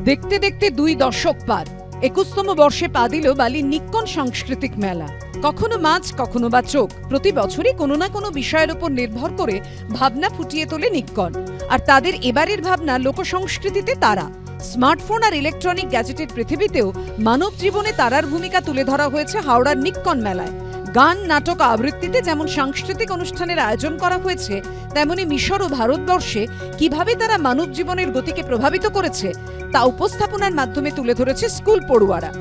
দেখতে দেখতে 2 দশক পার, 21তম বর্ষে পা দিল বালির নিক্কন সাংস্কৃতিক মেলা। কখনো মাছ, কখনো বা চোখ, প্রতি বছরই কোনো না কোনো বিষয়ের উপর নির্ভর করে ভাবনা ফুটিয়ে তোলে নিক্কন। আর তাদের এবারের ভাবনা লোকসংস্কৃতিতে তারা। স্মার্টফোন আর ইলেকট্রনিক গ্যাজেটের পৃথিবীতেও মানব জীবনে তারার ভূমিকা তুলে ধরা হয়েছে হাওড়ার নিক্কন মেলায়। গান, নাটক, আবৃত্তিতে যেমন সাংস্কৃতিক অনুষ্ঠানের আয়োজন করা হয়েছে, তেমনি মিশর ও ভারতবর্ষে কিভাবে তারা মানব জীবনের গতিকে প্রভাবিত করেছে তা উপস্থাপনার মাধ্যমে তুলে ধরেছে স্কুল পড়ুয়ারা।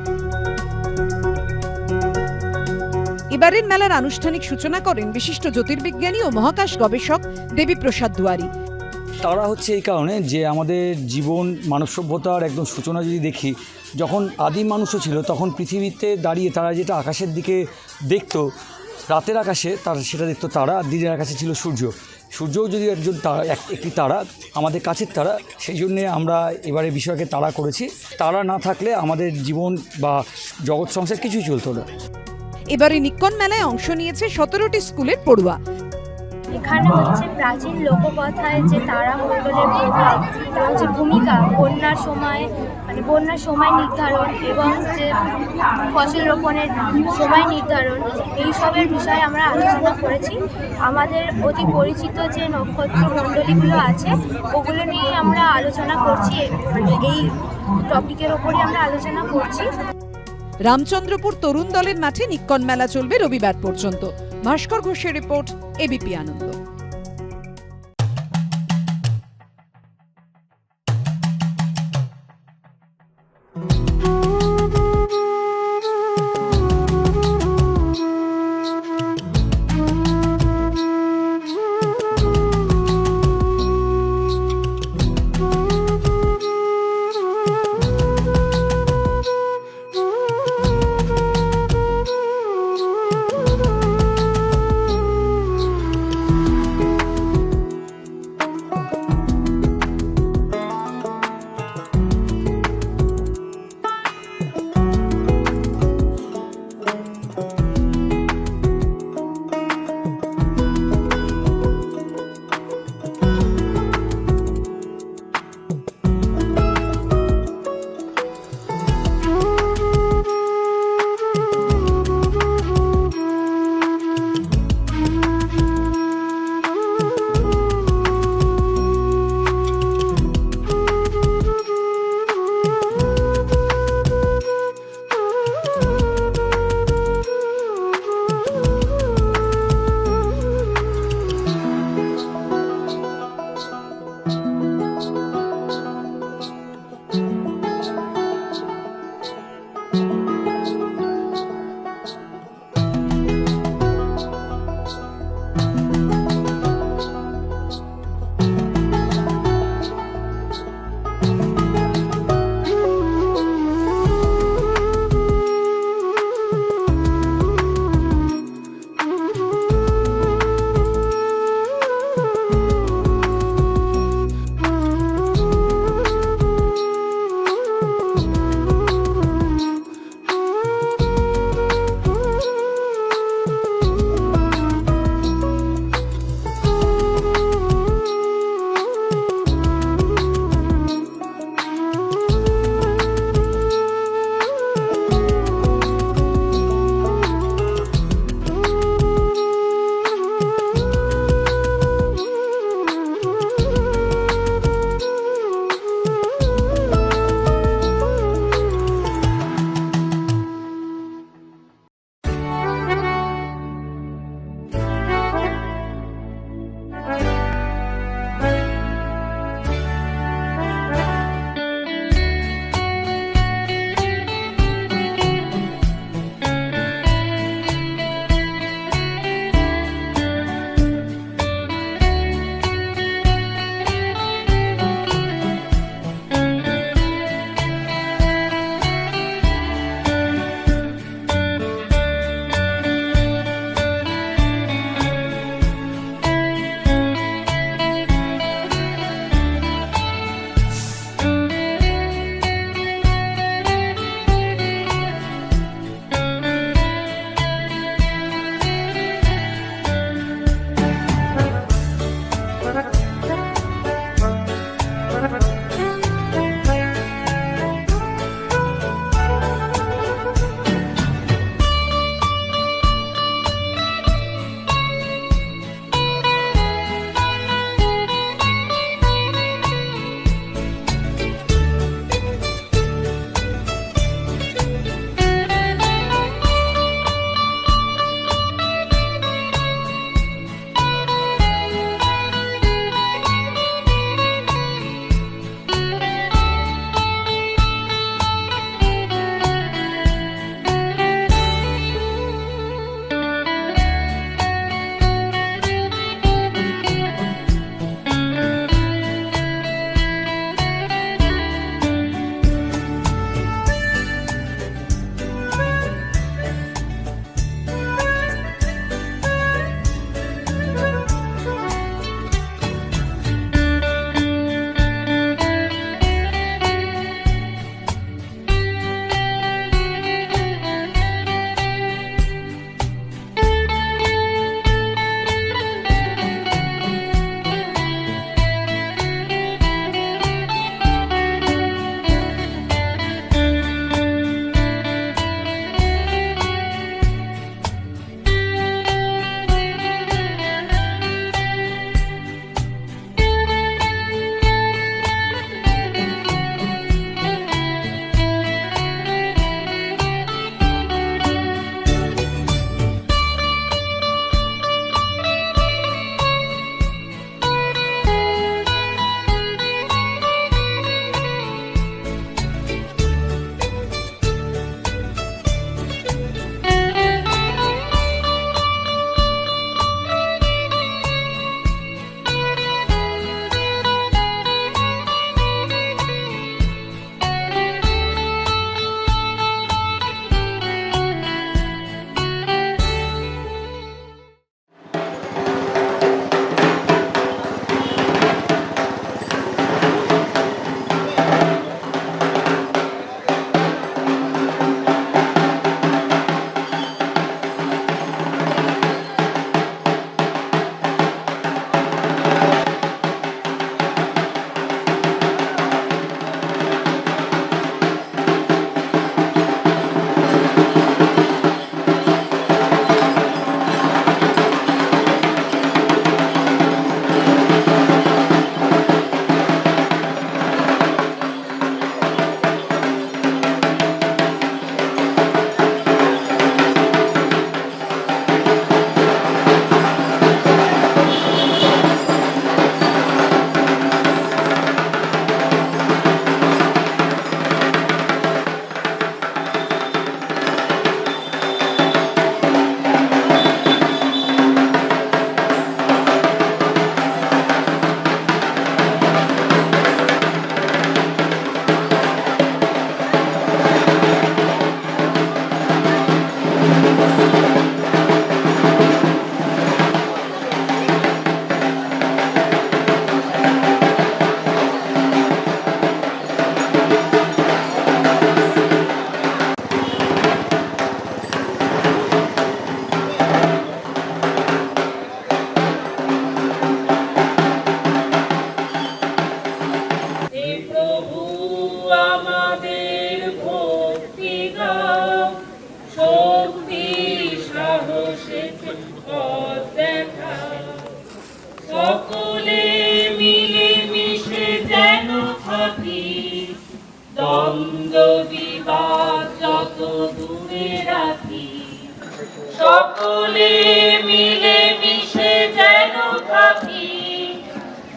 এবারের মেলার আনুষ্ঠানিক সূচনা করেন বিশিষ্ট জ্যোতির্বিজ্ঞানী ও মহাকাশ গবেষক দেবীপ্রসাদ দুয়ারী। তারা হচ্ছে এই কারণে যে আমাদের জীবন, মানব সভ্যতার একদম সূচনা যদি দেখি, যখন আদিম মানুষও ছিল তখন পৃথিবীতে দাঁড়িয়ে তারা যেটা আকাশের দিকে দেখতো, রাতের আকাশে তারা সেটা দেখতো তারা, আর দিনের আকাশে ছিল সূর্য। সূর্যও যদি একজন তারা, একটি তারা, আমাদের কাছের তারা, সেই জন্যে আমরা এবারে বিষয়কে তারা করেছি। তারা না থাকলে আমাদের জীবন বা জগৎ সংসার কিছুই চলতো না। এবারে নিক্কন মেলায় অংশ নিয়েছে 17টি স্কুলের পড়ুয়া। এখানে হচ্ছে প্রাচীন লোককথায় যে তারামণ্ডলের প্রভাব, তার যে ভূমিকা, বন্যার সময় নির্ধারণ এবং যে ফসল রোপণের সময় নির্ধারণ, এইসবের বিষয়ে আমরা আলোচনা করেছি। আমাদের অতি পরিচিত যে নক্ষত্র মণ্ডলীগুলো আছে ওগুলো নিয়ে আমরা আলোচনা করছি, এই টপিকের ওপরই আমরা আলোচনা করছি। রামচন্দ্রপুর তরুণ দলের মাঠে নিক্কন মেলা চলবে রবিবার পর্যন্ত। ভাস্কর ঘোষের রিপোর্ট, এবিপি আনন্দ।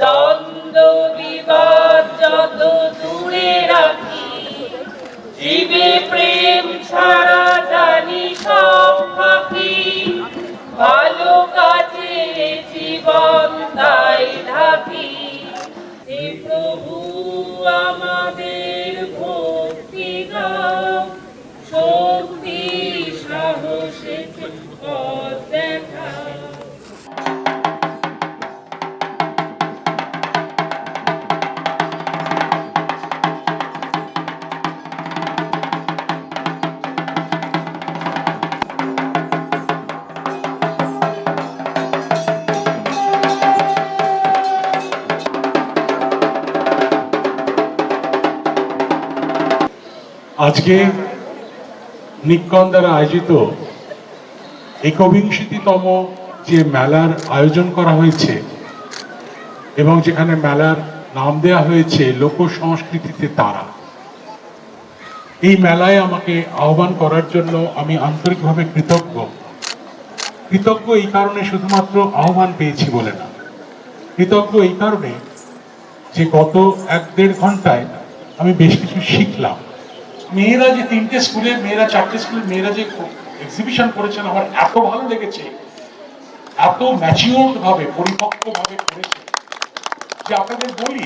দ্বন্দ্ব বিবাদ যত দূরে রাখি, জীবে প্রেম ছাড়া জানি সব ফাঁকি, ভালো কাজে জীবন তাই ঢাকি। হে প্রভু আমাদের ভক্তি দাও, শক্তি সাহসে পথ দেখাও। আজকে নিক্কন দ্বারা আয়োজিত একবিংশতিতম যে মেলার আয়োজন করা হয়েছে এবং যেখানে মেলার নাম দেওয়া হয়েছে লোক সংস্কৃতিতে তারা, এই মেলায় আমাকে আহ্বান করার জন্য আমি আন্তরিকভাবে কৃতজ্ঞ। কৃতজ্ঞ এই কারণে শুধুমাত্র আহ্বান পেয়েছি বলে না, কৃতজ্ঞ এই কারণে যে গত 1-1.5 ঘন্টায় আমি বেশ কিছু শিখলাম। মেয়েরা যে 3টে স্কুলের মেয়েরা, 4টে স্কুলের মেয়েরা যে এক্সিবিশন করেছেন আমার এত ভালো লেগেছে, এত ম্যাচিওর্ড ভাবে, পরিপক্ক ভাবে করেছে যে আপনাদের বলি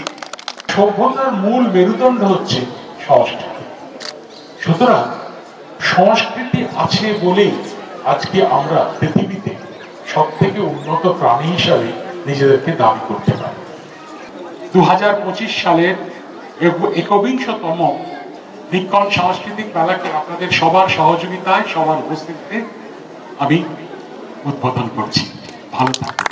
সভ্যতার মূল মেরুদণ্ড হচ্ছে সংস্কৃতি। সুতরাং সংস্কৃতি আছে বলেই আজকে আমরা পৃথিবীতে সব থেকে উন্নত প্রাণী হিসাবে নিজেদেরকে দাবি করতে পারি। 2025 সালের একবিংশতম নিক্কন সাংস্কৃতিক মেলাকে আপনাদের সবার সহযোগিতায়, সবার উপস্থিতিতে আমি উদ্বোধন করছি। ভালো থাকুন।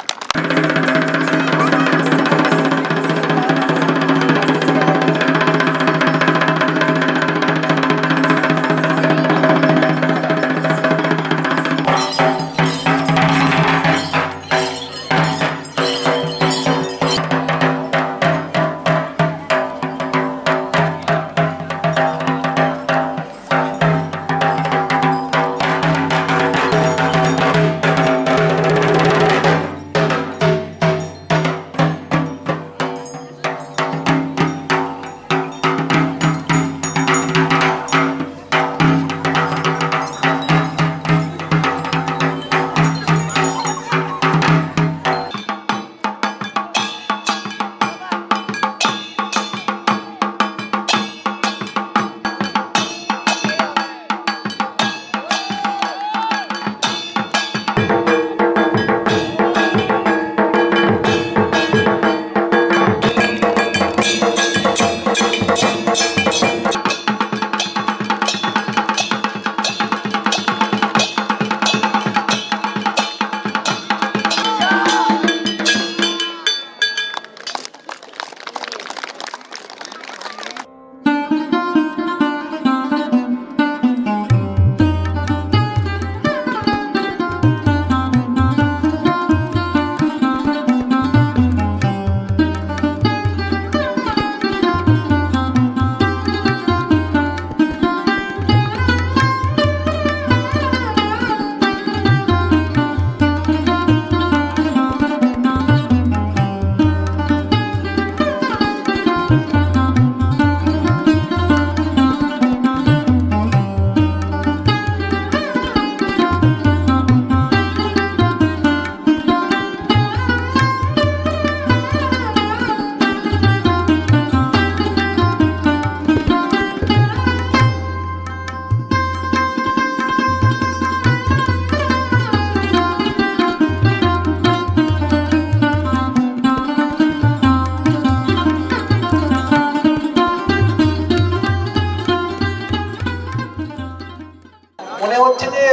মনে হচ্ছে যে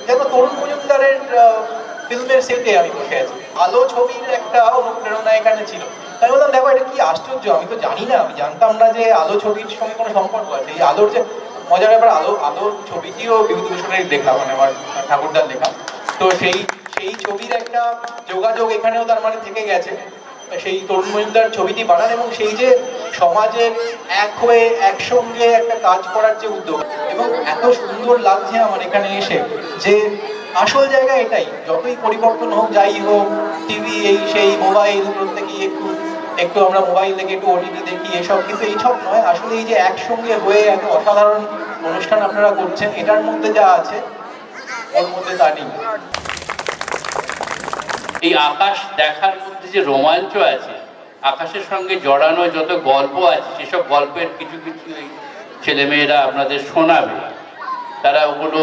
যেন তরুণ মজুমদারের ফিল্মের সেটে আমি বসে আছি। আলো ছবির একটা অনুপ্রেরণা এখানে ছিল। আমি বললাম দেখো এটা কি আশ্চর্য, আমি তো জানি না, আমি জানতাম না যে আলো ছবির সঙ্গে কোনো সম্পর্ক আছে। এই আলোর যে মজার ব্যাপার, আলোর ছবিটিও বিভূতিভূষণের লেখা, মানে আমার ঠাকুরদার লেখা। তো সেই ছবির একটা যোগাযোগ এখানেও তার মানে থেকে গেছে। সেই তরুণ মজুমদার ছবিটি বানান এবং সেই যে সমাজের এক হয়ে একসঙ্গে একটা কাজ করার যে উদ্যোগ, এবং এত সুন্দর লাগছে আমার এখানে এসে যে আসল জায়গা এটাই। যতই পরিবর্তন হোক, যাই হোক, টিভি এই সেই মোবাইল, প্রত্যেকেই একটু একটু আমরা মোবাইল দেখি, একটু ওটিটি দেখি, এসব, কিন্তু এইসব নয়। আসলে এই যে একসঙ্গে হয়ে এত অসাধারণ অনুষ্ঠান আপনারা করছেন, এটার মধ্যে যা আছে ওর মধ্যে তা নেই। এই আকাশ দেখার মধ্যে যে রোমাঞ্চ আছে, আকাশের সঙ্গে জড়ানো যত গল্প আছে, সেসব গল্পের কিছু কিছু এই ছেলেমেয়েরা আপনাদের শোনাবে। তারা ওগুলো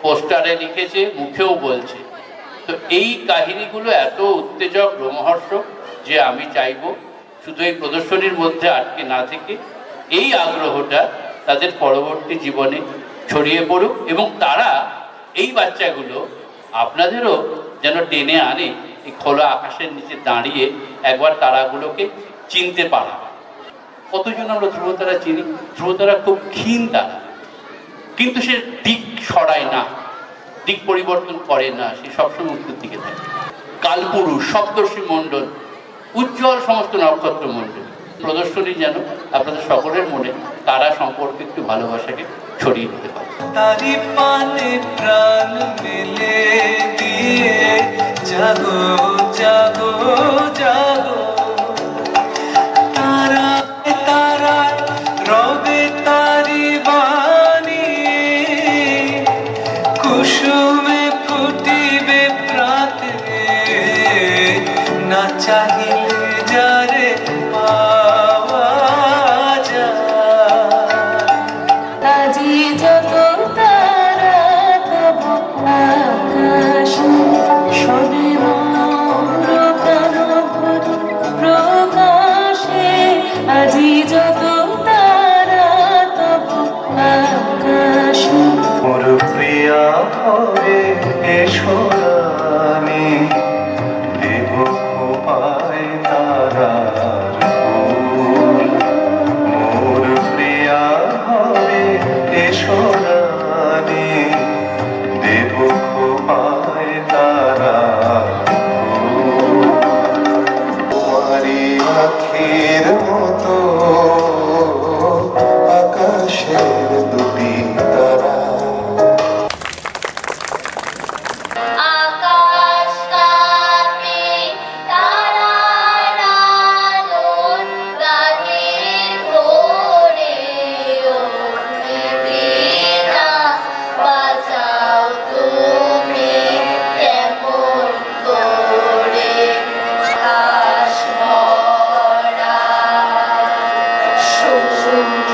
পোস্টারে লিখেছে, মুখেও বলছে। তো এই কাহিনীগুলো এত উত্তেজক, রোমহর্ষক যে আমি চাইবো শুধু এই প্রদর্শনীর মধ্যে আটকে না থেকে এই আগ্রহটা তাদের পরবর্তী জীবনে ছড়িয়ে পড়ুক, এবং তারা, এই বাচ্চাগুলো আপনাদেরও যেন টেনে আনে এই খোলা আকাশের নিচে দাঁড়িয়ে একবার তারাগুলোকে চিনতে পারা। কতজন আমরা ধ্রুবতারা চিনি? ধ্রুবতারা খুব ক্ষীণ তারা, কিন্তু সে দিক সরায় না, দিক পরিবর্তন করে না, সে সবসময় উত্তর দিকে থাকে। কালপুরুষ, সপ্তর্ষি মণ্ডল, উজ্জ্বল সমস্ত নক্ষত্র মণ্ডল। প্রদর্শনী যেন আপনাদের সকলের মনে তারা সম্পর্কে একটু ভালোবাসাকে ছড়িয়ে দিতে পারে। তারি পানে প্রাণ মেলে দিয়ে জাগো জাগো জাগো, তারা তারা রবে তারি বাণী, কুসুমে ফুটিবে প্রাতে, না চাহিলে যারে পাওয়া যায়। আজি যত তারা তব আকাশ, সবে মৌর প্রাণ ভরি প্রকাশে। আজি যত তারা তব আকাশ, মোর প্রিয়া হবে এসো রানী, দেব খোপায় তারার ফুল। মোর প্রিয়া হবে এসো রানী, দেব খোপায় তারার ফুল। তোমারি আখির মতো আকাশের দুটি তারা। আকাশ কাঁপে তারার আলোর গানের ভোরে, ও বীণা বাজাও তুমি কেমন করে। আকাশ ভরা সূর্য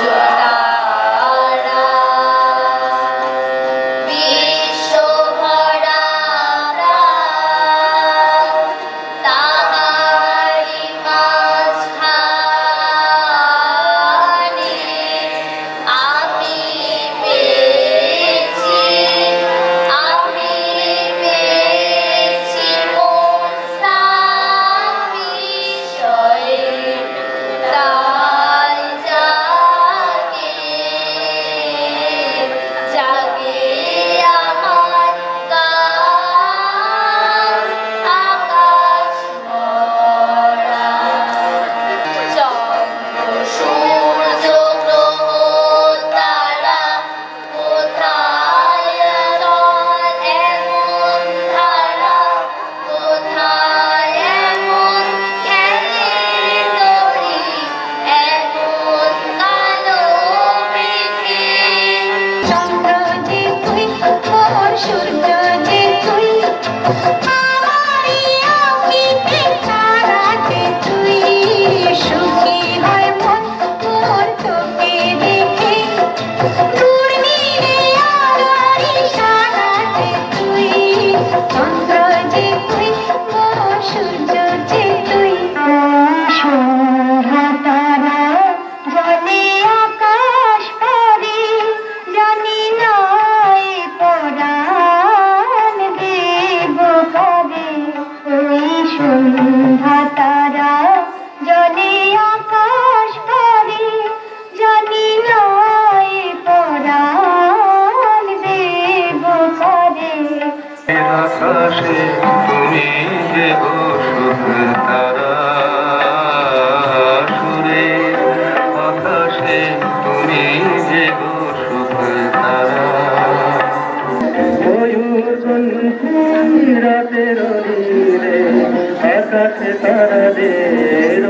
তারা, বিশ্বভরা তাহারি মাঝখানে আমি পেয়েছি, আমি পেয়েছি মন বিষয়ে, তাই জাগে জাগে আমার গান। আকাশ ভরা চন্দ্র সূর্য গ্রহ তারা, কোথায় জল এমন ধারা, কোথায় এমন খেলে তরি, এমন কালো মেঘে। চন্দ্র যে তুই, মোর সূর্য যে তুই, আমারি আঁখিতে তারা যে তুই। সুখী হয় মন মোর তোকে দেখে, দূর নীলে আলোর ইশারাতে তুই। চন্দ্র যে তুই, মোর সূর্য যে তুই। সন্ধ্যা তারা জলে আকাশ পারে, জানি না এ পরাণ দেব কারে। ওই সন্ধ্যা তারা জলে আকাশ পারে, জানি না এ পরাণ দেব কারে। আকাশে তুমি যে সুখ তারা, সুরে আকাশে তুমি যে সুখ তারা। রাতের নীলে আকাশে তারাদের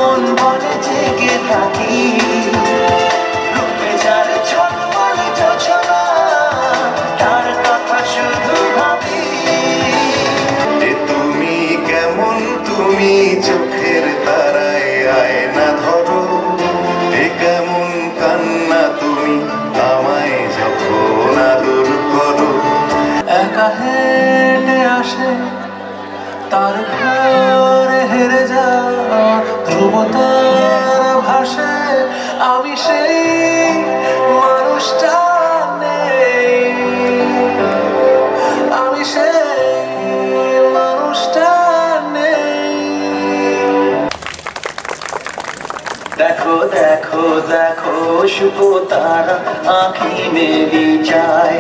মন বলে জেগে থাকি রূপে যার ঝলমলে যোছনা তার কথা শুধু ভাবি তুমি কেমন তুমি চোখের তারায় আয়না ধরো এ কেমন কান্না তুমি আমায় যখন আদর করো একা হেঁটে আসে তার ঘরে হেরে যা ধ্রুব তার ভাসে আমি সেই মানুষটা নেই আমি সেই মানুষটা নেই দেখো দেখো দেখো শুভ তারা আঁখি মেলি যায়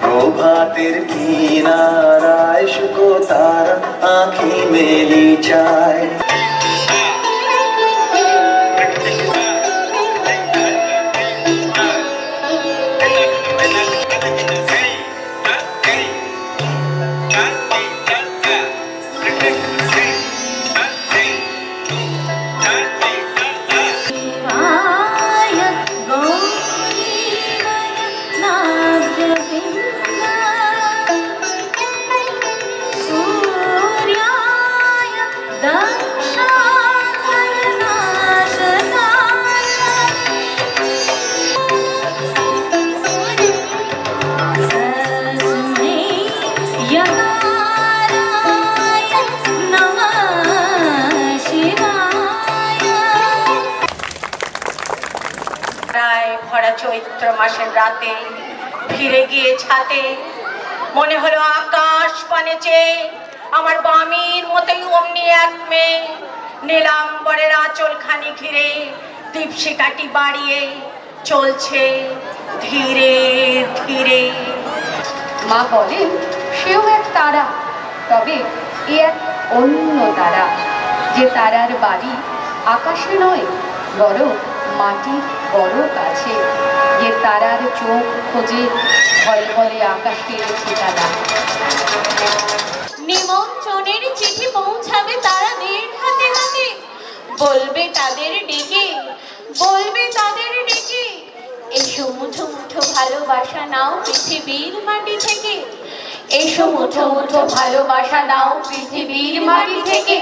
প্রভাতের কিনারায় শুভ তারা আঁখি মেলি যায় ভরা চৈত্র মাসের রাতে ফিরে গিয়ে ছাতে মনে হলো আকাশ পানে চেয়ে আমার বামির মতোই অমনি এক মেয়ে নীলাম্বরের আঁচল খানি ঘিরে দীপশিখাটি বাড়িয়ে চলছে ধীরে ধীরে। মা বলেন সেও এক তারা, তবে এ এক অন্য তারা, যে তারার বাড়ি আকাশে নয় বরং মাটির বড় কাছে, যে তারার চোখ খোঁজে ঝলমলে আকাশের ঠিকানা। নিমন্ত্রণের চিঠি পৌঁছাবে তারাদের হাতে হাতে, বলবে তাদের ডেকে, বলবে তাদের ডেকে, এসো মুঠো মুঠো ভালোবাসা নাও পৃথিবীর মাটি থেকে, এসো মুঠো মুঠো ভালোবাসা নাও পৃথিবীর মাটি থেকে।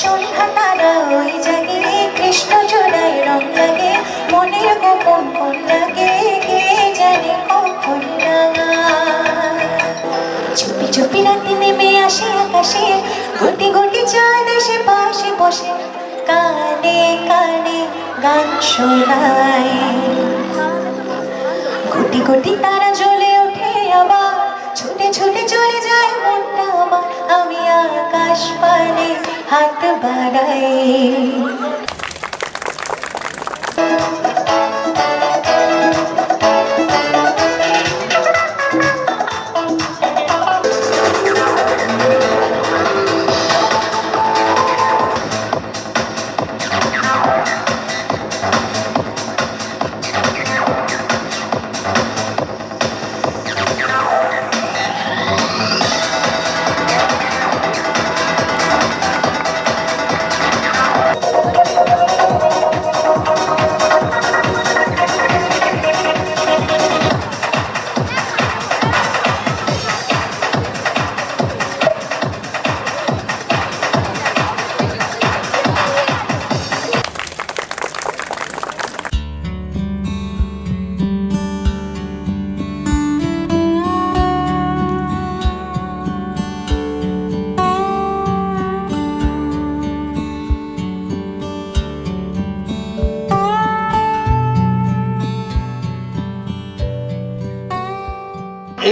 সন্ধ্যা তারা ওই জাগে কৃষ্ণ চূড়ায় রং লাগে মনের গোপন কোন লাগে কে জানে কখন রাঙা চুপি চুপি রাতে নেমে আসে আকাশে গুটি গুটি চাঁদ এসে পাশে বসে কানে কানে গান শোনায় গুটি গুটি তারা জ্বলে ওঠে আবার ছুটে ছুটে চলে যায় মনটা আমার আমি আকাশ পানে হাত বাড়াই।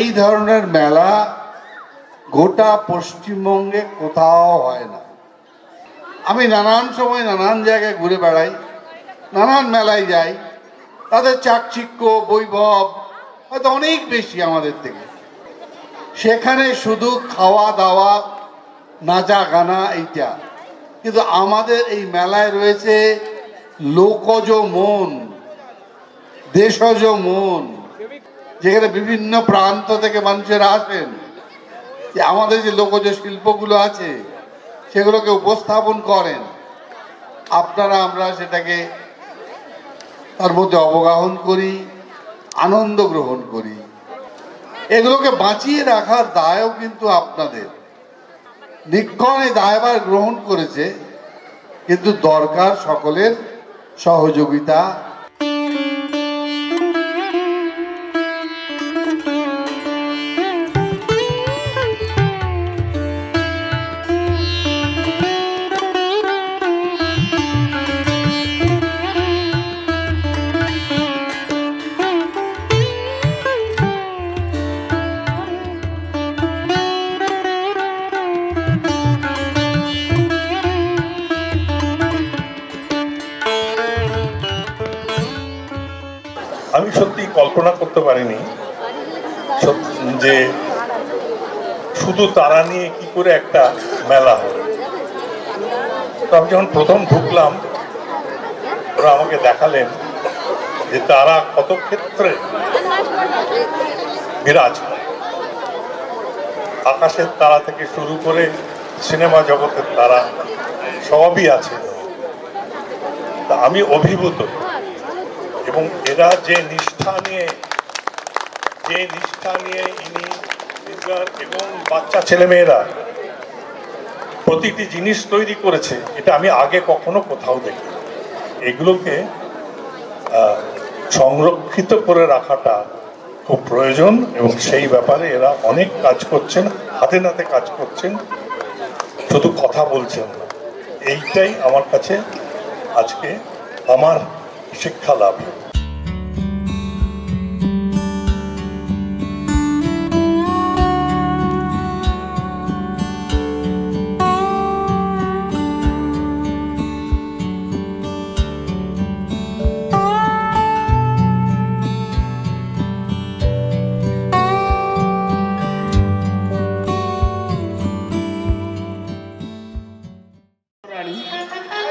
এই ধরনের মেলা গোটা পশ্চিমবঙ্গে কোথাও হয় না। আমি নানান সময় নানান জায়গায় ঘুরে বেড়াই, নানান মেলায় যাই, তাদের চাকচিক্য বৈভব হয়তো অনেক বেশি আমাদের থেকে। সেখানে শুধু খাওয়া দাওয়া নাচা গানা এইটা, কিন্তু আমাদের এই মেলায় রয়েছে লোকজ মন, দেশজ মন, যেখানে বিভিন্ন প্রান্ত থেকে মানুষেরা আসেন। যে আমাদের যে লোকজ শিল্পগুলো আছে সেগুলোকে উপস্থাপন করেন, আপনারা আমরা সেটাকে তার মধ্যে অবগাহন করি, আনন্দ গ্রহণ করি। এগুলোকে বাঁচিয়ে রাখার দায়ও কিন্তু আপনাদের। নিক্ষণ এই দায়ভার গ্রহণ করেছে, কিন্তু দরকার সকলের সহযোগিতা। আমি সত্যি কল্পনা করতে পারিনি যে শুধু তারা নিয়ে কি করে একটা মেলা হবে। তো আমি যখন প্রথম ঢুকলাম, ওরা আমাকে দেখালেন যে তারা কত ক্ষেত্রে বিরাজ করে। আকাশের তারা থেকে শুরু করে সিনেমা জগতের তারা সবই আছে। তা আমি অভিভূত, এবং এরা যে নিষ্ঠা নিয়ে ইনি এবং বাচ্চা ছেলেমেয়েরা প্রতিটি জিনিস তৈরি করেছে, এটা আমি আগে কখনো কোথাও দেখি। এগুলোকে সংরক্ষিত করে রাখাটা খুব প্রয়োজন, এবং সেই ব্যাপারে এরা অনেক কাজ করছেন, হাতে নাতে কাজ করছেন, শুধু কথা বলছেন না। এইটাই আমার কাছে আজকে আমার শিক্ষা লাভ।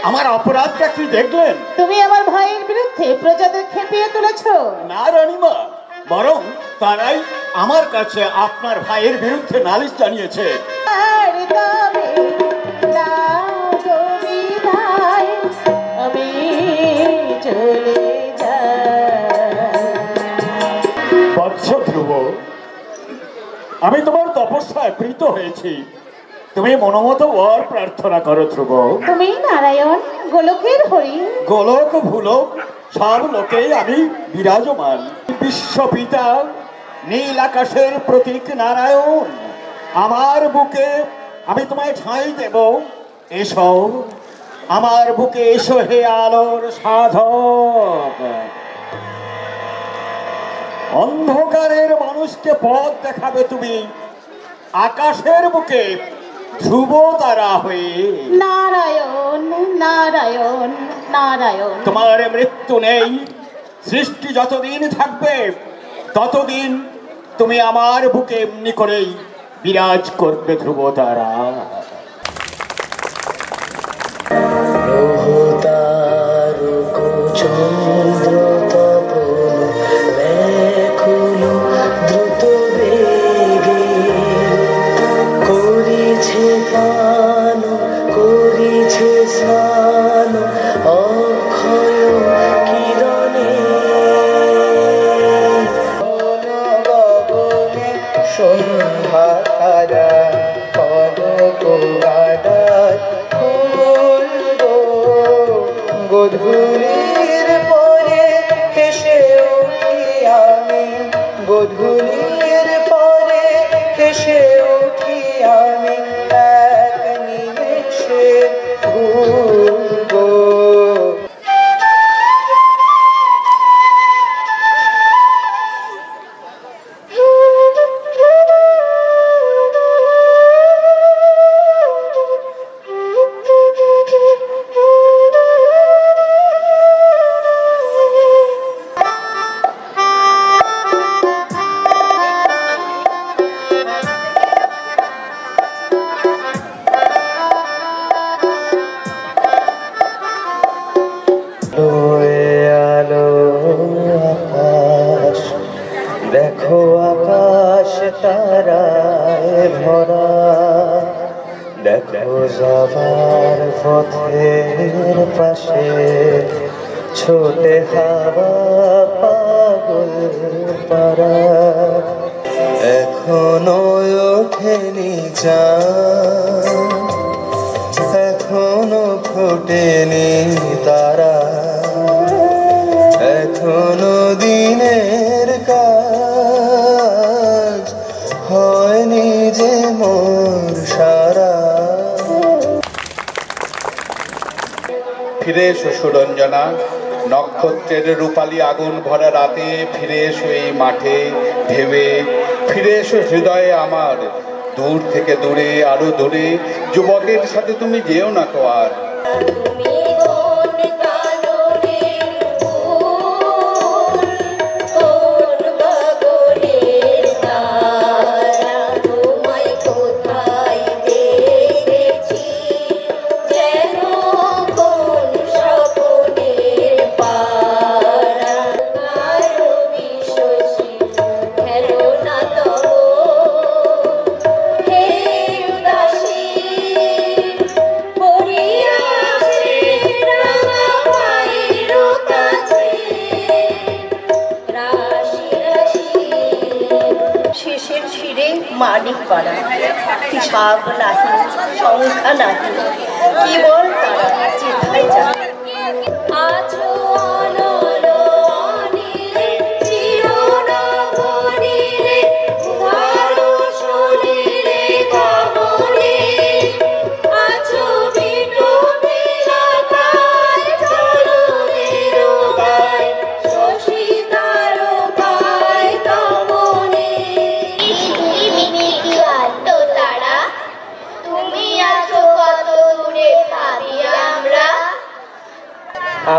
আমার অপরাধটা কি দেখলেন? তুমি আমার ভাইয়ের বিরুদ্ধে প্রজাদের খেপিয়ে তুলেছো। না রানীমা, বরং তারাই আমার কাছে আপনার ভাইয়ের বিরুদ্ধে নালিশ জানিয়েছে। বৎস ধ্রুব, আমি তোমার তপস্যায় প্রীত হয়েছি। তুমি মনোমতো বর প্রার্থনা করো ধ্রুব। তুমি নারায়ণ, গোলকের হরি। গোলক ভুলক সব লোকেই আমি বিরাজমান। বিশ্বপিতা নীল আকাশের প্রতীক নারায়ণ, আমার বুকে আমি তোমায় ঠাঁই দেব। এসো আমার বুকে, এসো হে আলোর সাধক। অন্ধকারের মানুষকে পথ দেখাবে তুমি আকাশের বুকে ধ্রুব তারা হয়ে। নারায়ণ নারায়ণ নারায়ণ। তোমার মৃত্যু নেই, সৃষ্টি যতদিন থাকবে ততদিন তুমি আমার বুকে এমনি করেই বিরাজ করবে ধ্রুব তারা। গধূলির পরে হেসে উঠি আমি, গধূলির পরে হেসে উঠি আমি, এক নিমেষে ভুলবো। দেখো যাবার পথের পাশে ছোটে হাওয়া পাগল পারা, এখনো ওঠেনি চাঁদ, এখনো ফোটেনি তারা, এখনো দিনের কাজ হয়নি যে মোর সারা। ফিরে এসো সুরঞ্জনা, নক্ষত্রের রূপালী আগুন ভরা রাতে ফিরে এসো এই মাঠে ভেবে, ফিরে এসো হৃদয়ে আমার, দূর থেকে দূরে আরো দূরে, যুবকের সাথে তুমি যেও না তো আর। শেষের ছিঁড়ে মানিক পাড়া, হিসাব নাহি সংখ্যা নাহি, কি বল তারা যেথায় যায়।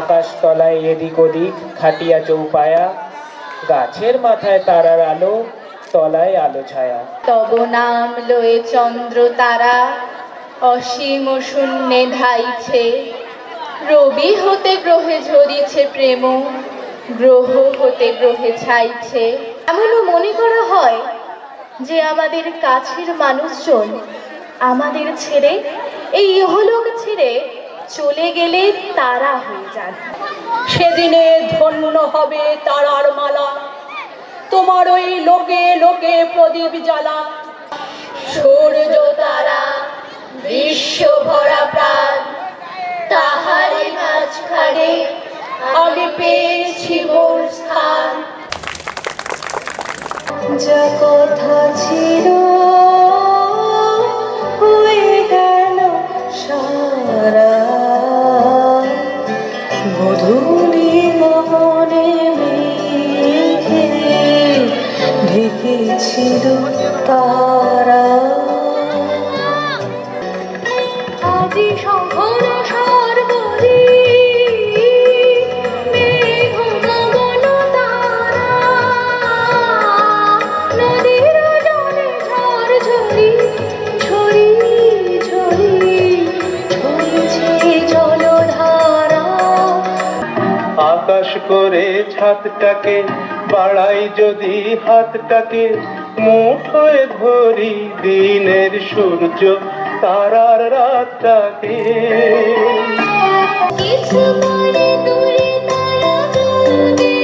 আকাশ তলায় এদিক ওদিক খাটিয়া চৌপায়া, গাছের মাথায় তারার আলো, তলায় আলো ছায়া। তব নাম লয়ে চন্দ্র তারা অসীম শূন্যে ধাইছে, রবি হতে গ্রহে ঝরিছে প্রেম, গ্রহ হতে গ্রহে ছাইছে। এমনও মনে করা হয় যে আমাদের কাছের মানুষজন আমাদের ছেড়ে, এই ইহলোক ছেড়ে চলে গেলে তারা হয়ে যান। সেদিনে ধন্য হবে তারার মালা, তোমার ওই লোকে লোকে প্রদীপ জ্বালা। সূর্য তারা বিশ্ব ভরা প্রাণ, তাহারি মাঝখানে আমি পেয়েছি মোর স্থান। যা কথা ছিল হয়ে গেল সারা, গধূলি গগনে মেঘে ঢেকেছিল তারা। আজি শঙ্খর সর্বরি মেঘ গগন তারা, নদীর জলে ঝড় ঝরি ঝরি ঝরি ঝরিছে জলধারা। আকাশ করে ছাদটাকে বাড়াই যদি হাতটাকে, মুঠোয় ধরি দিনের সূর্য তারার রাতটাকে। কিছু পরে দূরে তারা জ্বলবে,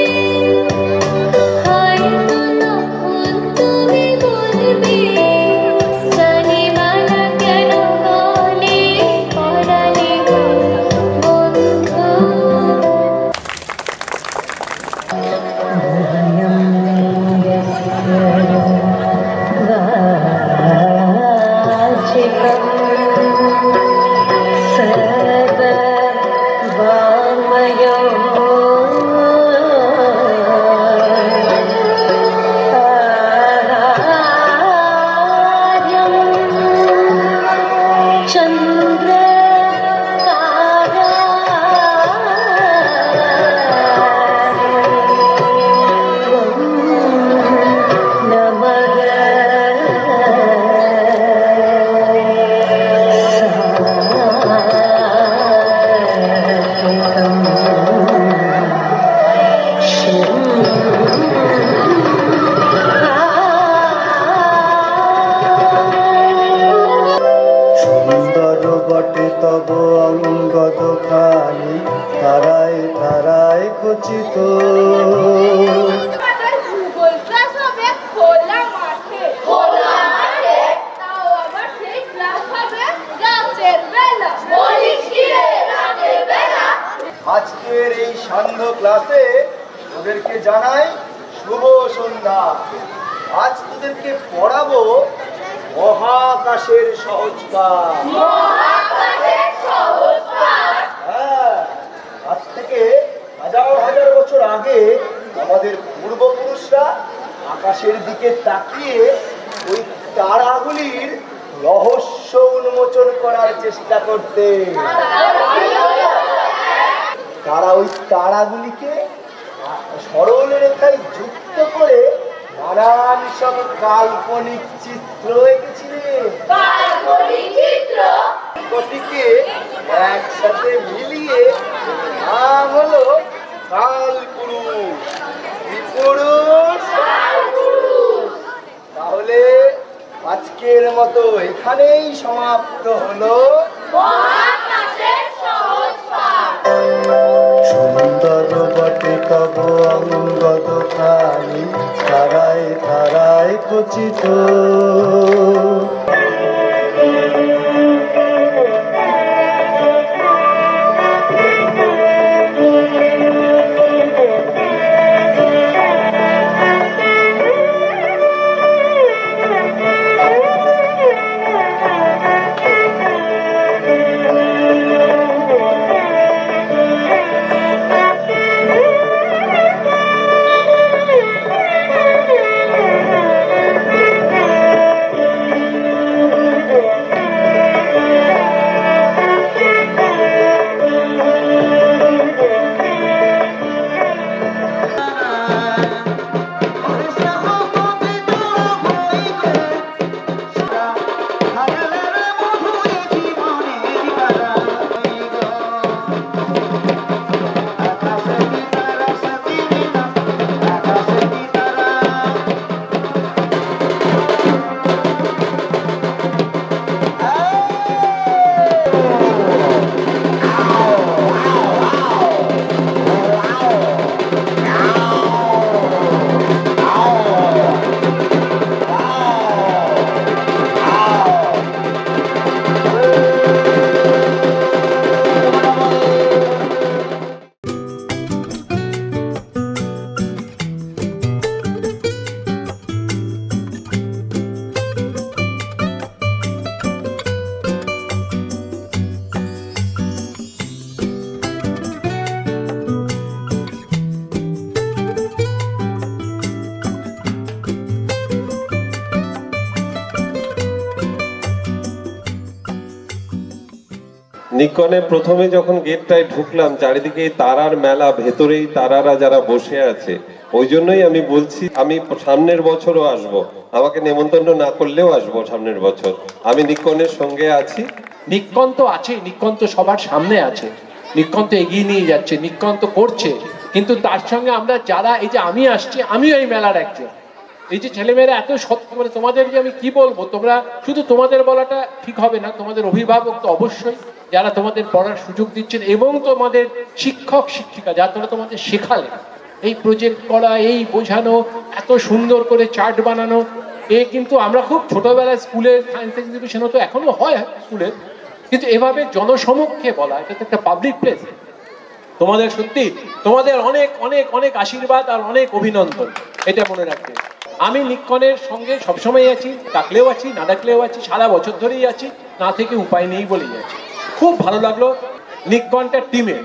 হয়তো তখন তুমি বলবে জানিবা না কেন বলে পরালে বন্ধু। सदा वाम বটে তব অঙ্গ দোকানি তারায় তারায় খচিত। ভূগোল ক্লাস হবে খোলা মাঠে, খোলা মাঠে, তাও আবার সেই ক্লাস হবে রাতের বেলা, বলিস কি রে রাতের বেলা। আজকের এই সান্ধ্য ক্লাসে তোদেরকে জানাই শুভ সন্ধ্যা। আজ তোদেরকে পড়াবো মহাকাশের সহজ পাঠ। মহাকাশের সহজ পাঠ। হ্যাঁ, আজ থেকে হাজার হাজার বছর আগে আমাদের পূর্বপুরুষরা আকাশের দিকে তাকিয়ে ওই তারাগুলির রহস্য উন্মোচন করার চেষ্টা করতেন। তারা ওই তারাগুলিকে সরল রেখায় যুক্ত করে নানান সব কাল্পনিক চিত্র এঁকেছিলেন। কাল্পনিক চিত্র কটিকে একসাথে মিলিয়ে নাম হলো কালপুরুষ। পুরুষ তাহলে আজকের মতো এখানেই সমাপ্ত হলো মহাকাশের সহজ পাঠ। সুন্দর বটে তব অঙ্গ দোকানি তারায় তারায় খচিত। নিকনে প্রথমে যখন গেটটায় ঢুকলাম চারিদিকে তারার মেলা, ভেতরেই তারারা যারা বসে আছে, ওই জন্যই আমি বলছি আমি সামনের বছরও আসব। আমাকে নেমন্তন্ন না করলেও আসবো সামনের বছর। আমি নিকনের সঙ্গে আছি। নিকন তো আছে, নিকন তো সবার সামনে আছে, নিকন তো এগিয়ে নিয়ে যাচ্ছে, নিকন তো করছে। কিন্তু তার সঙ্গে আমরা যারা, এই যে আমি আসছি, আমিও এই মেলার একজন। এই যে ছেলেমেয়েরা এত সত্য, মানে তোমাদের যে আমি কি বলবো, তোমরা শুধু তোমাদের বলাটা ঠিক হবে না, তোমাদের অভিভাবক তো অবশ্যই যারা তোমাদের পড়ার সুযোগ দিচ্ছেন, এবং তোমাদের শিক্ষক শিক্ষিকা যারা তোমরা তোমাদের শেখালে এই প্রজেক্ট করা, এই বোঝানো, এত সুন্দর করে চার্ট বানানো। এ কিন্তু আমরা খুব ছোটবেলায় স্কুলে সায়েন্স এক্সিবিশনও তো এখনো হয় স্কুলে, কিন্তু এভাবে জনসমক্ষে বলা, এটা তো একটা পাবলিক প্লেস। তোমাদের সত্যি তোমাদের অনেক অনেক অনেক আশীর্বাদ আর অনেক অভিনন্দন, এটা মনে রাখবে। আমি নিকনের সঙ্গে সবসময় আছি, ডাকলেও আছি, না ডাকলেও আছি, সারা বছর ধরেই আছি, না থেকে উপায় নেই বলেই আছি। খুব ভালো লাগলো নিকনটা টিমের,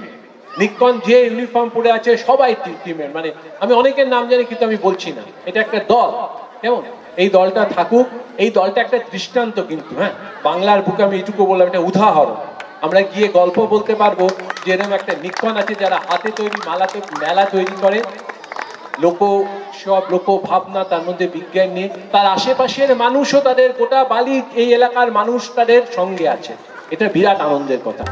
নিকন যে ইউনিফর্ম পরে আছে সবাই টিমের, মানে আমি অনেকের নাম জানি কিন্তু আমি বলছি না, এটা একটা দল। কেমন এই দলটা থাকুক, এই দলটা একটা দৃষ্টান্ত কিন্তু, হ্যাঁ, বাংলার বুকে আমি এটুকু বললাম, একটা উদাহরণ। আমরা গিয়ে গল্প বলতে পারবো যে এরকম একটা নিকন আছে যারা হাতে তৈরি মেলা তৈরি করে, লোক ভাবনা, তার মধ্যে বিজ্ঞান নিয়ে, তার আশেপাশের মানুষও, তাদের গোটা বালি এই এলাকার মানুষ তাদের সঙ্গে আছে। এটা বিরাট আনন্দের কথা।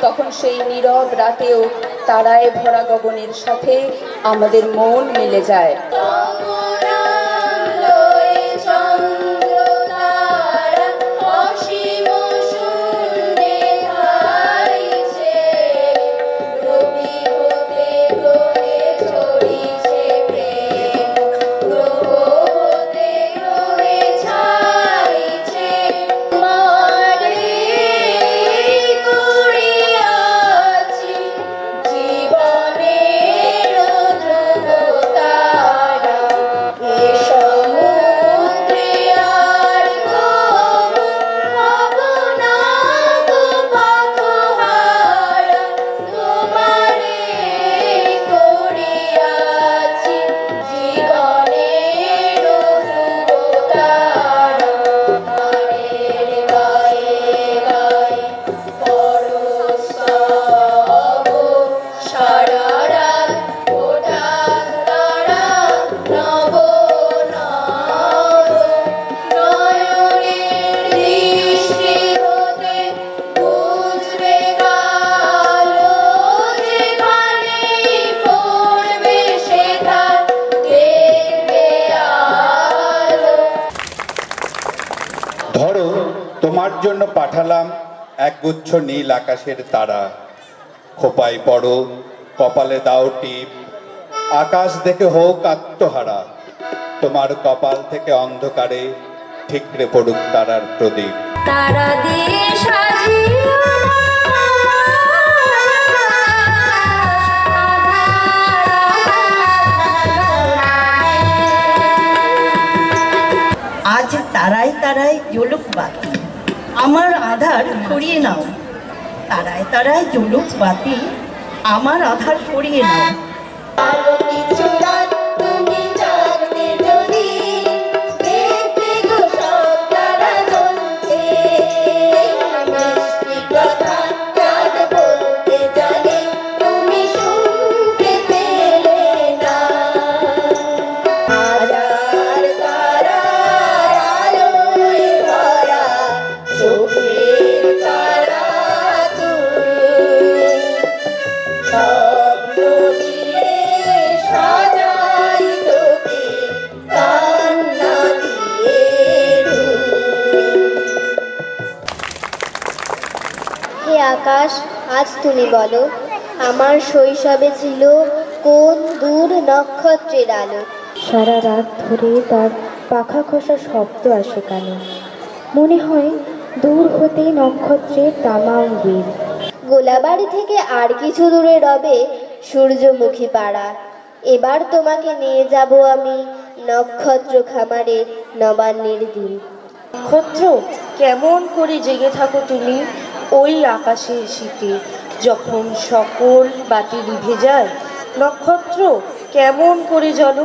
তখন সেই নীরব রাতেও তারায় ভরা গগনের সাথে আমাদের মন মিলে যায়। ধরো তোমার জন্য পাঠালাম একগুচ্ছ নীল আকাশের তারা, খোপায় পড়ো, কপালে দাও টিপ, আকাশ দেখে হোক আত্মহারা, তোমার কপাল থেকে অন্ধকারে ঠিকরে পড়ুক তারার প্রদীপ। তারা দিয়ে সাজিয়ে আজ তারায় তারায় জ্বলুক বাতি, আমার আধার সরিয়ে নাও। তারায় তারায় জ্বলুক বাতি, আমার আধার সরিয়ে নাও। হে আকাশ, আজ তুমি বলো, আমার শৈশবে ছিল কোন দূর নক্ষত্রের আলো। সারা রাত ধরে তার পাখা খসা শব্দ আসে কানে, মনে হয় দূর হতে নক্ষত্রের তামাং বীর। গোলাবাড়ি থেকে আর কিছু দূরে রবে সূর্যমুখী পাড়া। এবার তোমাকে নিয়ে যাব আমি নক্ষত্র খামারে নবান্নের দিন। নক্ষত্র কেমন করে জেগে থাকো তুমি ওই আকাশের শীতে, যখন সকল বাতি নিভে যায়? নক্ষত্র কেমন করে জ্বলো?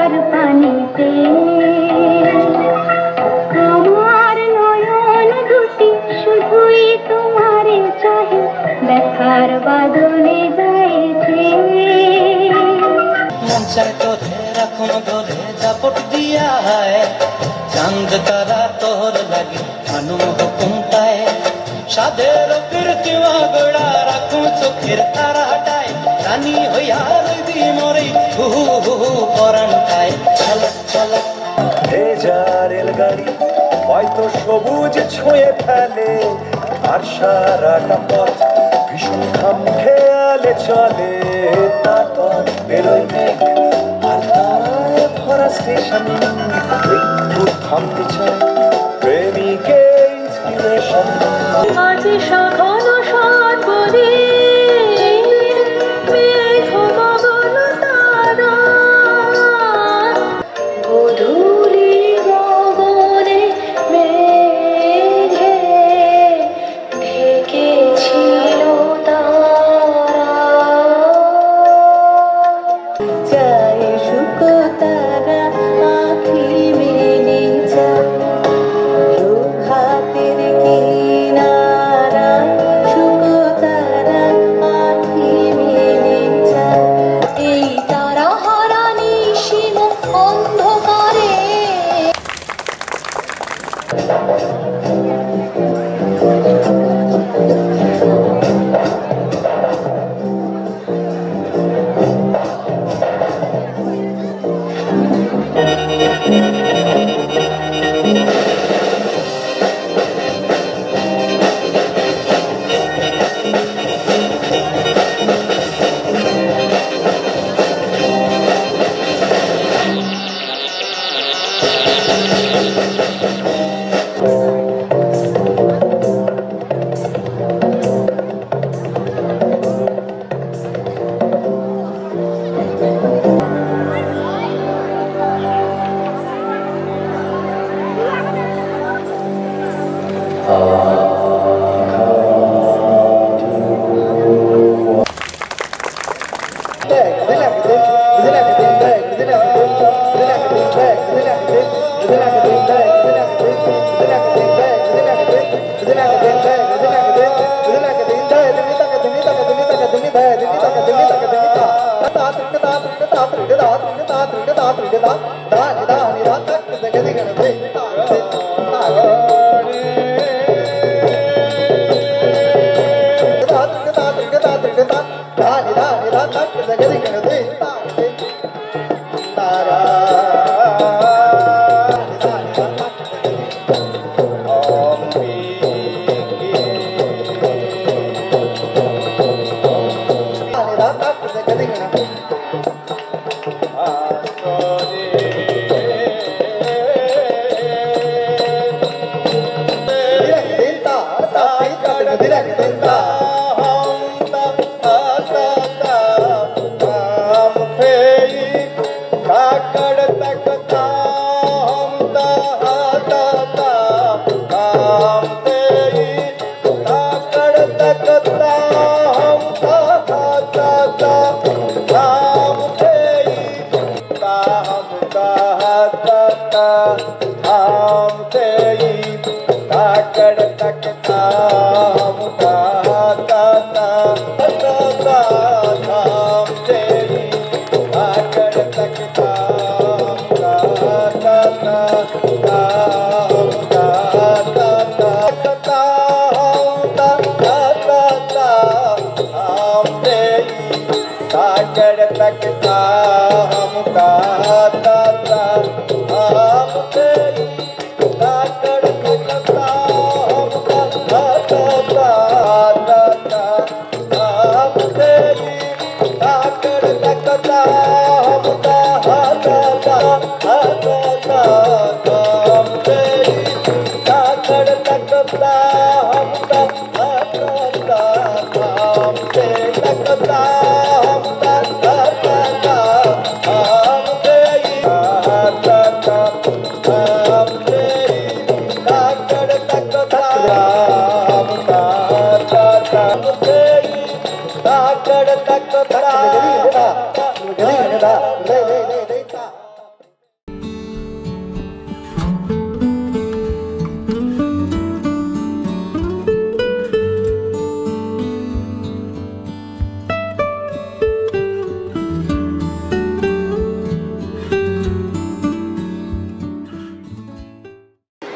চোখার পানিতে আমার নয়ন দুটি শুধুই তোমারে চাহে দেখার বাদলে যাইছে মন চায় তোরে রাখুন ধরে জাপট দিয়া হয় চাঁদ তারা তোর লাগে আনুম হুকুম তায় সাদের কীর্তিমা গোড়া রাখুন চোখের তারা হটায় রানী হইয়া রইবি মরে হু হু পরাণ খায় চলক চলক ভেজা রেলগাড়ি হয়তো সবুজ ছুঁয়ে ফেলে আর সারাটা পথ ভীষণ খাম খেয়ালে চলে তারপর বেরোয় মেঘ আর তারায় ভরা স্টেশন একটু থামতে চায় প্রেমিকে ইন্সপিরেশন আজ সঘন সর্বদে মেঘমগন তারা গোধূলি গগনে মেঘে ঢেকেছিল তারা যায় শুকো তারা আঁখি মেলে যায় হাতের কিনারা শুকো তারা আঁখি মেলে যায় এই তারা হারা নিশিম অন্ধকারে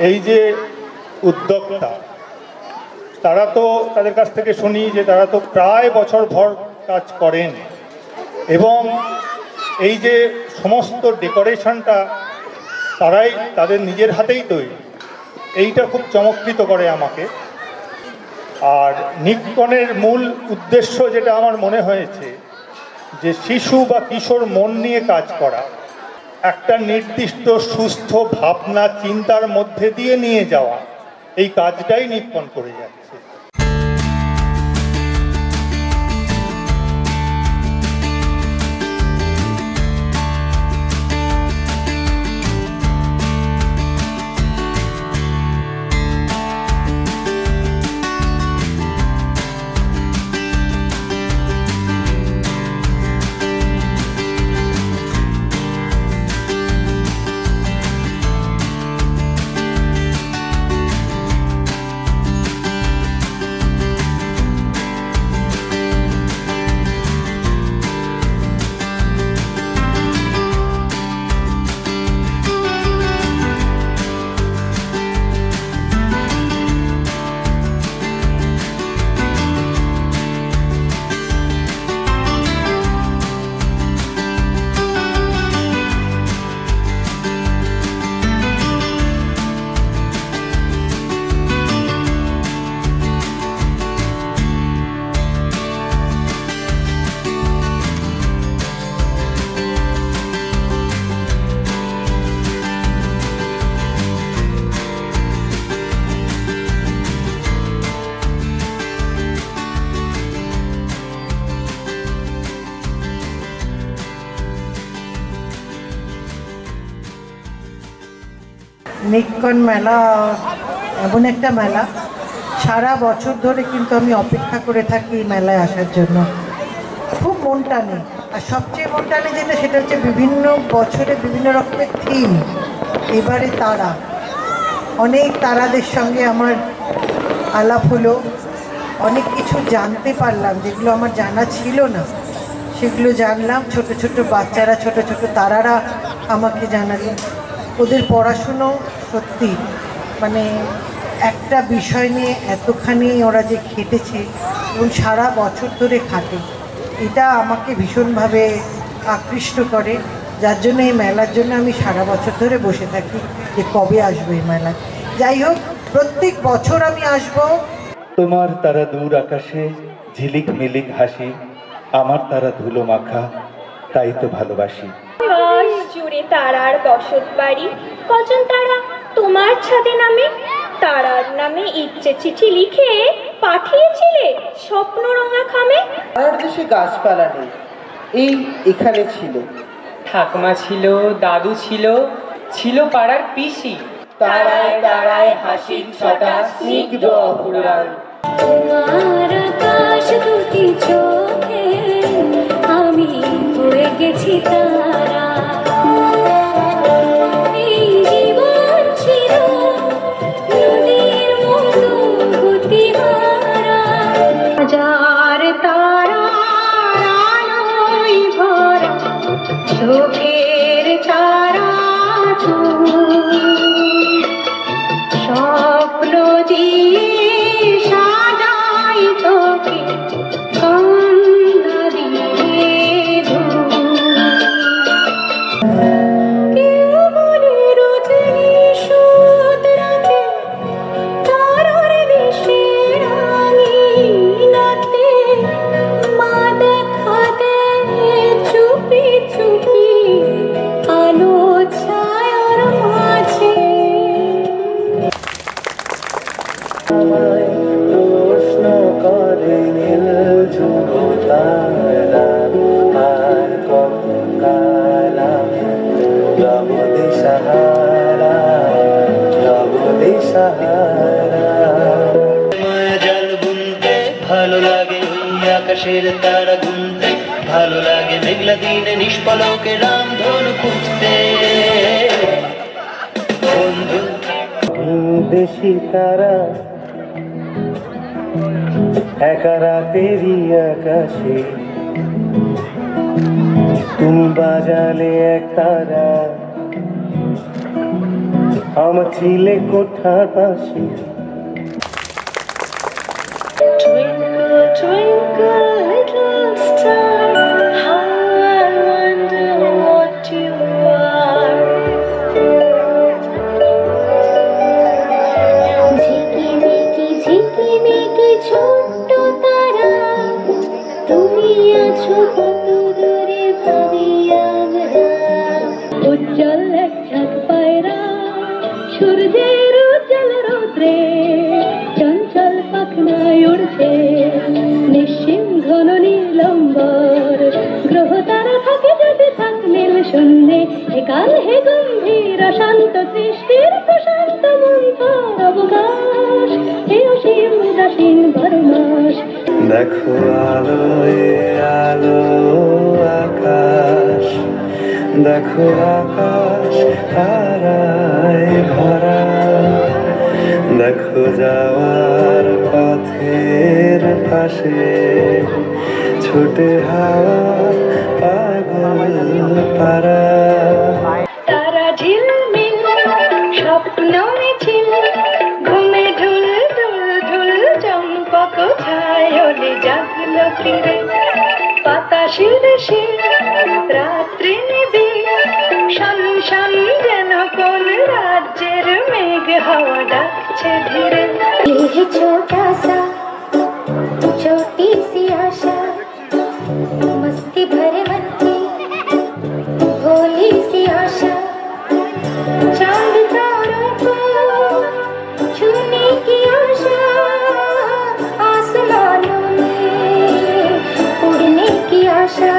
এই যে উদ্যোক্তা, তারা তো তাদের কাছ থেকে শুনি যে তারা তো প্রায় বছরভর কাজ করেন, এবং এই যে সমস্ত ডেকোরেশনটা তারাই তাদের নিজের হাতেই তৈরি, এইটা খুব চমৎকৃত করে আমাকে। আর নিক্কনের মূল উদ্দেশ্য যেটা আমার মনে হয়েছে, যে শিশু বা কিশোর মন নিয়ে কাজ করা, একটা নির্দিষ্ট সুস্থ ভাবনা চিন্তার মধ্যে দিয়ে নিয়ে যাওয়া, এই কাজটাই নিক্কন করে যাচ্ছে। নিক্কন মেলা এমন একটা মেলা, সারা বছর ধরে কিন্তু আমি অপেক্ষা করে থাকি এই মেলায় আসার জন্য। খুব মন টানে, আর সবচেয়ে মন টানে যেটা, সেটা হচ্ছে বিভিন্ন বছরে বিভিন্ন রকমের থিম। এবারে তারা, অনেক তারাদের সঙ্গে আমার আলাপ হলো, অনেক কিছু জানতে পারলাম যেগুলো আমার জানা ছিল না, সেগুলো জানলাম। ছোট ছোট বাচ্চারা, ছোট ছোট তারারা আমাকে জানালো। ওদের পড়াশুনো সত্যি, মানে একটা বিষয় নিয়ে এতখানি ওরা যে খেটেছে এবং সারা বছর ধরে খাটে, এটা আমাকে ভীষণভাবে আকৃষ্ট করে। যার জন্য এই মেলার জন্য আমি সারা বছর ধরে বসে থাকি যে কবে আসবো এই মেলায়। যাই হোক, প্রত্যেক বছর আমি আসব। তোমার তারা দূর আকাশে ঝিলিক মিলিক হাসি, আমার তারা ধুলো মাখা, তাই তো ভালোবাসি। জুড়ে তারার বসত বাড়ি, কজন তারা তোমার ছাদে নামে, তারার নামে ইচ্ছে চিঠি লিখে পাঠিয়েছিলে স্বপ্ন রঙা খামে। তারার দেশে গাছপালা নেই, এই এখানে ছিল। ঠাকুমা ছিল, দাদু ছিল, ছিল পাড়ার পিসি। তারায় তারায় হাসির ছটা স্নিগ্ধ অফুরান। তোমার আকাশ দুটি চোখে আমি হয়ে গেছি তারা। এই জীবন ছিল নদীর মতো গতিহারা, হাজার তারার আলোয় ভরা চোখের তারা স্বপ্ন দিয়ে সাজাই তোকে কান্না দিয়ে কেউ বলে রজনী সুদ রাতে তারার দেশে রাঙিনাতে মা দেখা দেয় চুপি চুপি আলো ছায়ার মাঝে। প্রশ্ন করে নীল ঝুড়ো তারা, আর কঙ্কাল আমি রব দিশাহারা, রব দিশাহারা। জল বুনতে ভালো লাগে, ওই আকাশের তারা গুনতে ভালো লাগে, মেঘলা দিনে নিষ্পলকে রামধনু খুঁজতে। বন্ধু দেশি তারা একা রাতেরই আকাশে, তুমি বাজালে এক তারা, আমার ছিলে কোঠার পাশে। Twinkle, twinkle, little star, how I wonder what you are. ঝিকিমিকি ছোট্ট তারা, তুমি আছো কত দূরে ভাবি আমরা। উজ্জ্বল এক ঝাঁক পায়রা, সূর্যের উজ্জ্বল রৌদ্রে চঞ্চল পাখনায় উড়ছে নিশ্চিম ঘন নীলম্বর। গ্রহ তারা থাকে যেতে থাক নীল শূন্যে, একাল হে গম্ভীর শান্ত সৃষ্টির প্রশান্ত মন্থর অবকাশ, হে অসীম উদাসীন বরমাস। দেখো আলোয় আলো আকাশ, দেখো আকাশ তারায় ভরা, দেখো যাওয়ার পথের পাশে ছোটে হাওয়া পাগল পারা। তারা ঝিলমিল স্বপ্ন মিছিল, ঘুমে ঢুল ঢুল ঢুল চম্পক ছায়লে জাগলো ফিরে। পাতা শিলে শিল রাত্রি নিবিড়, শান শান যেন কোন রাজ্যের মেঘ হাওয়া ডাকছে ধীরে। ছোটা সা छोटी सी आशा, मस्ती भरे मन की भोली सी आशा, चांद तारों को छूने की आशा, आसमानों में उड़ने की आशा।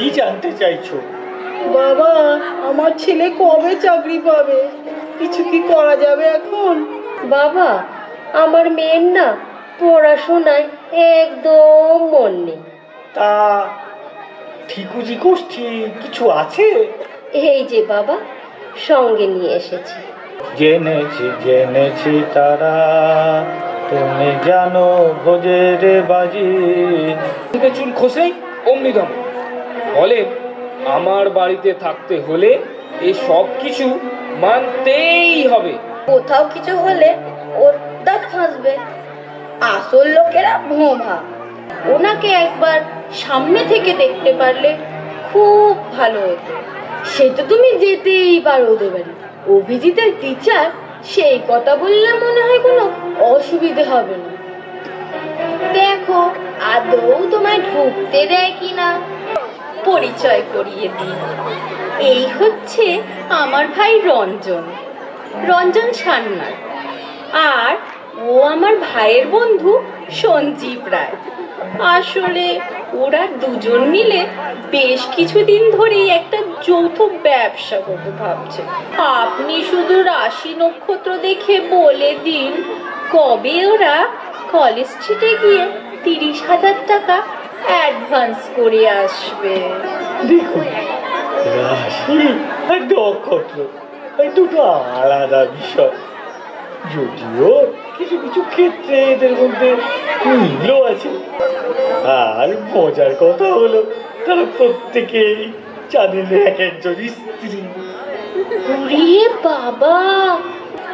কি জানতে চাইছো? বাবা, আমার ছেলে কবে চাকরি পাবে? কিছু কি করা যাবে এখন? বাবা, আমার মেয়ের না পড়াশোনায় একদম মন নেই। তা ঠিকুজি গোষ্ঠী কিছু আছে? এই যে বাবা, সঙ্গে নিয়ে এসেছি। জেনেছি জেনেছি তারা, তুমি জানো ভোজের বাজি। চুল খোসেই অমনি দম বলেন, আমার বাড়িতে থাকতে হলে এই সব কিছু মানতেই হবে। কোথাও কিছু হলে ওর দাঁত ফাঁসবে। আসল লোকেরা ভোঁভা। ওনাকে একবার সামনে থেকে দেখতে পারলে খুব ভালো হতো। সে তো তুমি যেতেই পারো ওদের বাড়ি। অভিজিতের টিচার, সেই কথা বললে মনে হয় কোনো অসুবিধে হবে না। দেখো আদৌ তোমায় ঢুকতে দেয় কিনা। পরিচয় করিয়ে দিই, এই হচ্ছে আমার ভাই রঞ্জন, রঞ্জন সান্যাল। আর ও আমার ভাইয়ের বন্ধু সঞ্জীব রায়। আসলে ওরা দুজন মিলে বেশ কিছুদিন ধরেই একটা যৌথ ব্যবসা করতে ভাবছে। আপনি শুধু রাশি নক্ষত্র দেখে বলে দিন কবে ওরা কলেজ স্ট্রিটে গিয়ে 30,000 টাকা অ্যাডভান্স করে আসবে। দেখুন, রাশি আর নক্ষত্র এই দুটো আলাদা বিষয়। যদিও কিছু কিছু ক্ষেত্রে এদের মধ্যে মিলও আছে। আর মজার কথা হলো, তারা প্রত্যেকেই চাঁদের এক একজন স্ত্রী। ওরে বাবা,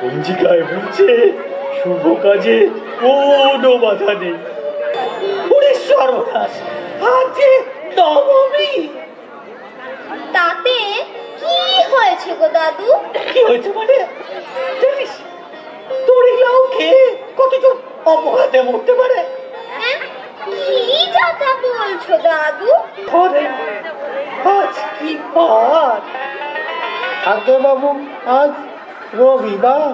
পঞ্জিকায় বলছে শুভ কাজে কোনো বাধা নেই। ওরে সর্বনাশ, আজকে নবমী। তাতে কি হয়েছে গো দাদু? কি হয়েছে মানে জানিস, তোর এই লাউ খেয়ে কতজন অপঘাতে মরতে পারে। কি যাতা বলছো দাদু? আজ কি বার? আগে বাবু, আজ রবিবার।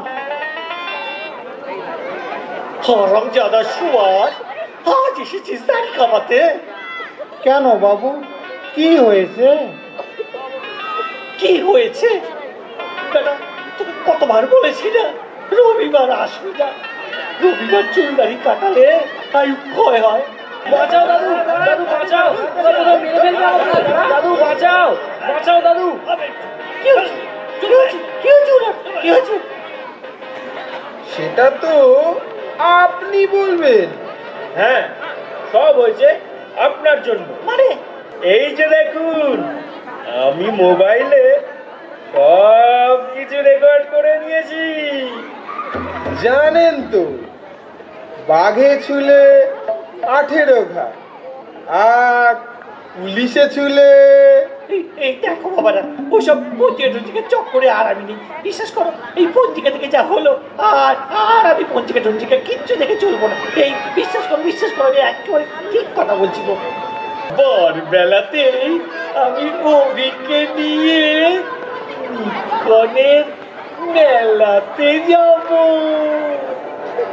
হারামজাদা শুয়ার, আজ এসেছিস দাড়ি কামাতে? কেন বাবু, কি হয়েছে? কি হয়েছে বেটা, তোকে কতবার বলেছি না রবিবার আসবি না। রবিবার চুল দাড়ি কাটালে আয়ু ক্ষয় হয়। বাঁচাও দাদু, দাদু বাঁচাও, দাদু মেরে ফেলবে আমাকে, দাদু বাঁচাও, বাঁচাও দাদু। কি হয়েছে? কি হয়েছে? কি হয়েছে ওনার? কি হয়েছে? সেটা তো আপনি বলবেন। হ্যাঁ, সব হয়েছে আপনার জন্য। মানে এই যে দেখুন, আমি মোবাইলে সব কিছু রেকর্ড করে নিয়েছি। জানেন তো, বাঘে ছুলে 18 ঘা, আর পুলিশে ছুলে। এই দেখো বাবারা, ওসব পত্রিকা চক্করে আর আমি নেই। বিশ্বাস করো, এই পত্রিকা থেকে যা হলো, আর আর আমি পত্রিকা কিচ্ছু দেখে চলবো না। এই বিশ্বাস করো, আমি একেবারে ঠিক কথা বলছি গো। বর বেলাতেই আমি অভিকে নিয়ে নিকনের মেলাতে যাব।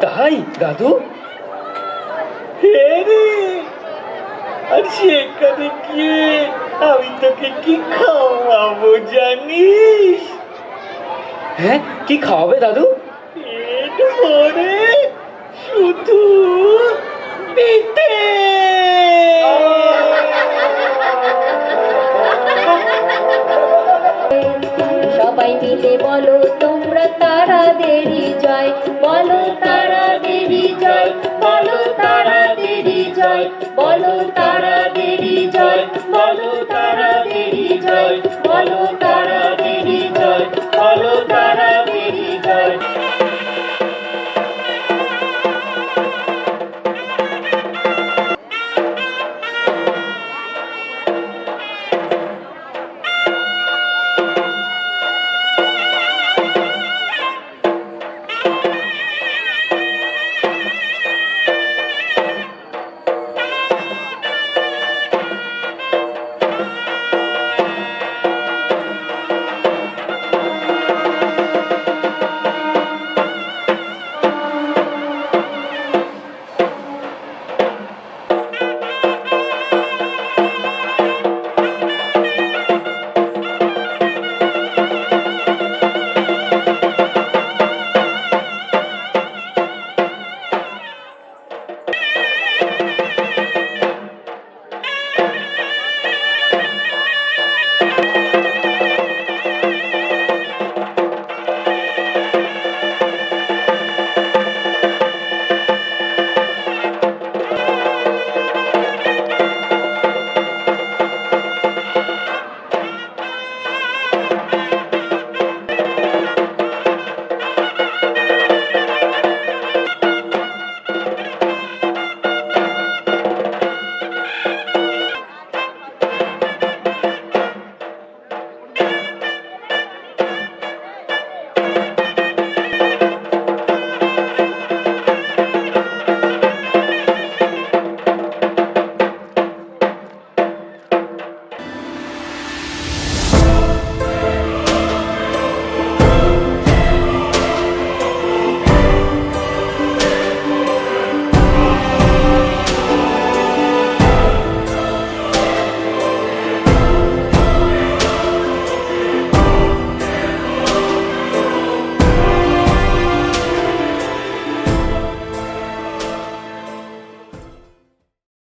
তাই দাদু? হ্যাঁ রে, আর সেখানে গিয়ে আমি তোকে কি খাওয়াবো জানিস? হ্যাঁ, কি খাওয়াবে দাদু? পেট ভরে শুধু পিঠে। সবাই মিলে বলো তোমরা তারাদেরই জয়, বলো তারাদেরই জয়, বলো তারাদেরই জয়, বলো তারা